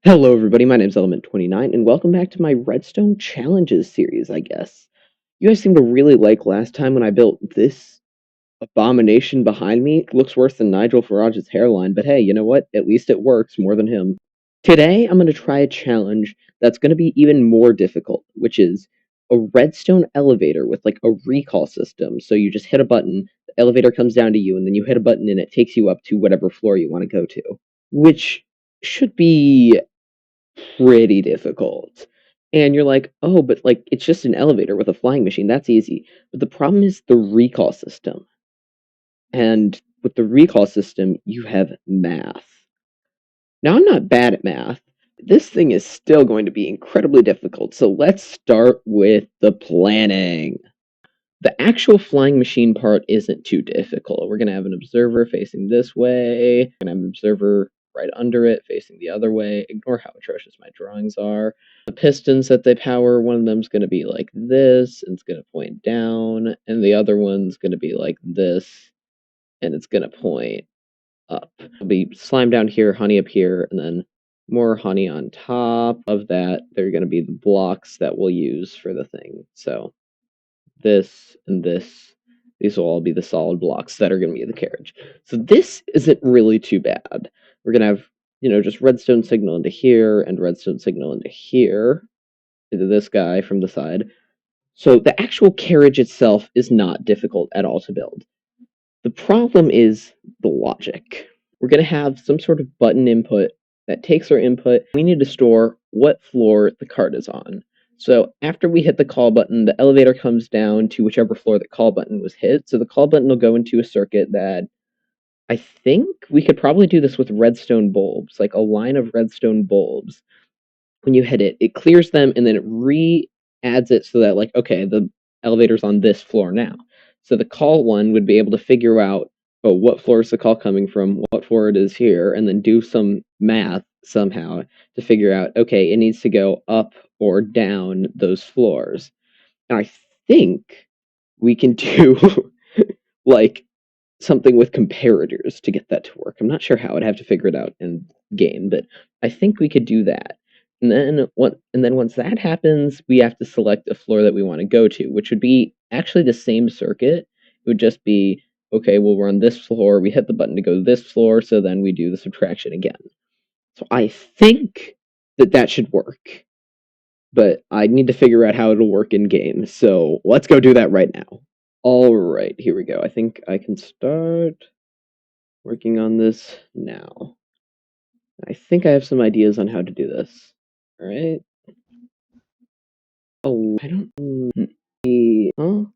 Hello everybody, my name's Element29, and welcome back to my Redstone Challenges series, I guess. You guys seem to really like last time when I built this abomination behind me. It looks worse than Nigel Farage's hairline, but hey, you know what? At least it works more than him. Today, I'm going to try a challenge that's going to be even more difficult, which is a redstone elevator with like a recall system. So you just hit a button, the elevator comes down to you, and then you hit a button and it takes you up to whatever floor you want to go to, which should be pretty difficult. And you're like, oh, but like it's just an elevator with a flying machine. That's easy. But the problem is the recall system. And with the recall system, you have math. Now, I'm not bad at math. This thing is still going to be incredibly difficult. So let's start with the planning. The actual flying machine part isn't too difficult. We're going to have an observer facing this way. We're going to have an observer right under it facing the other way. Ignore how atrocious my drawings are. The pistons that they power, one of them's going to be like this, and it's going to point down, and the other one's going to be like this, and it's going to point up. It'll be slime down here, honey up here, and then more honey on top of that. They're going to be the blocks that we'll use for the thing. So this and this, these will all be the solid blocks that are going to be the carriage. So this isn't really too bad. We're going to have, just redstone signal into here and redstone signal into here, into this guy from the side. So the actual carriage itself is not difficult at all to build. The problem is the logic. We're going to have some sort of button input that takes our input. We need to store what floor the cart is on. So after we hit the call button, the elevator comes down to whichever floor the call button was hit. So the call button will go into a circuit that I think we could probably do this with redstone bulbs, like a line of redstone bulbs. When you hit it, it clears them and then it re-adds it so that, like, okay, the elevator's on this floor now. So the call one would be able to figure out, oh, what floor is the call coming from, what floor it is here, and then do some math somehow to figure out, okay, it needs to go up or down those floors. And I think we can do like something with comparators to get that to work. I'm not sure how. I'd have to figure it out in game, but I think we could do that. And then once that happens, we have to select a floor that we want to go to, which would be actually the same circuit. It would just be, okay, we'll run this floor, we hit the button to go to this floor, so then we do the subtraction again. So I think that should work, but I need to figure out how it'll work in game. So let's go do that right now. All right, here we go. I think I can start working on this now. I think I have some ideas on how to do this. All right. Oh, I don't see. Huh?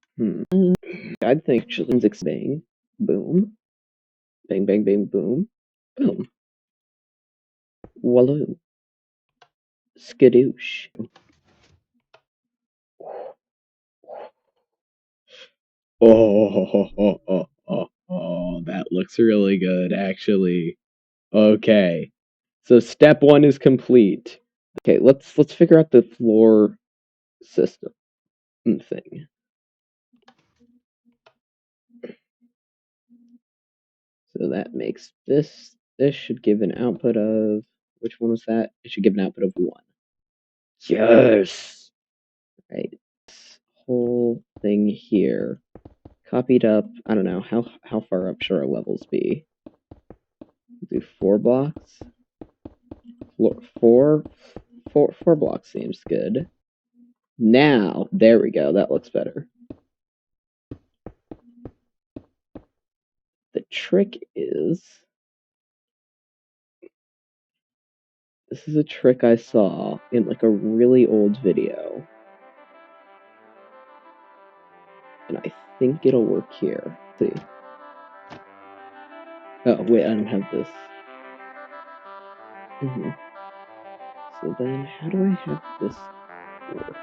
I'd think children's bang, boom, bang, bang, bang, boom, boom, walloo, skadoosh. Oh, that looks really good, actually. Okay, so step one is complete. Okay, let's figure out the floor system thing. So that makes this should give an output of, which one was that? It should give an output of 1. Yes! Right. This whole thing here. Copied up, I don't know, how far up should our levels be? Do 4 blocks? Four blocks seems good. Now, there we go, that looks better. The trick is, this is a trick I saw in like a really old video. And I think it'll work here. Let's see. Oh, wait, I don't have this. So then, how do I have this work?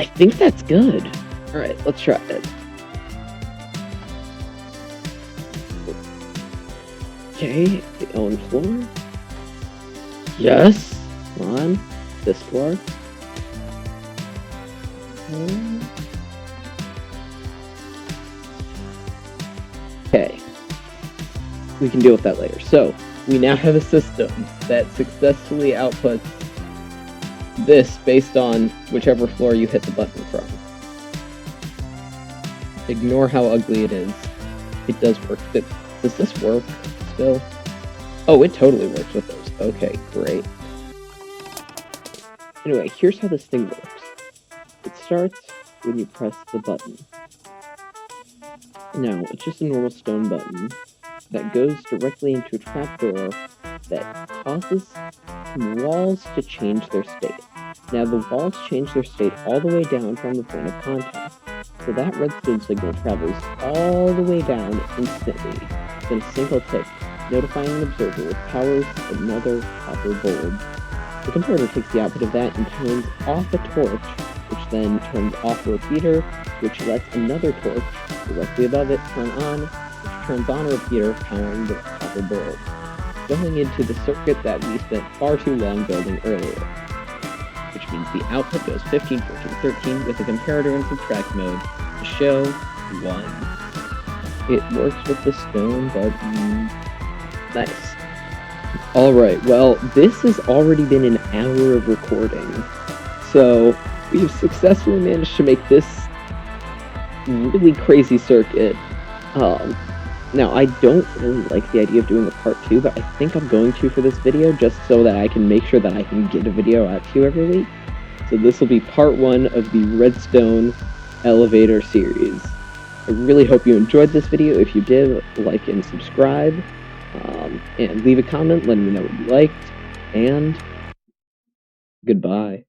I think that's good. Alright, let's try it. Okay, the own floor. Yes! Come on. This floor. Okay. We can deal with that later. So, we now have a system that successfully outputs this based on whichever floor you hit the button from. Ignore how ugly it is. It does work. Does this work still? Oh, it totally works with those. Okay, great. Anyway, here's how this thing works. It starts when you press the button. Now, it's just a normal stone button that goes directly into a trapdoor that causes walls to change their state. Now, the walls change their state all the way down from the point of contact. So that redstone signal travels all the way down instantly, in a single tick, notifying an observer which powers another copper bulb. The converter takes the output of that and turns off a torch, which then turns off a repeater, which lets another torch directly above it turn on, which turns on a repeater powering the copper bulb, going into the circuit that we spent far too long building earlier. Which means the output goes 15, 14, 13 with a comparator and subtract mode to show 1. It works with the stone button. Nice. Alright, well, this has already been an hour of recording, so we've successfully managed to make this really crazy circuit. Now, I don't really like the idea of doing a part 2, but I think I'm going to for this video, just so that I can make sure that I can get a video out to you every week. So this will be part 1 of the Redstone elevator series. I really hope you enjoyed this video. If you did, like and subscribe, and leave a comment letting me know what you liked, and goodbye.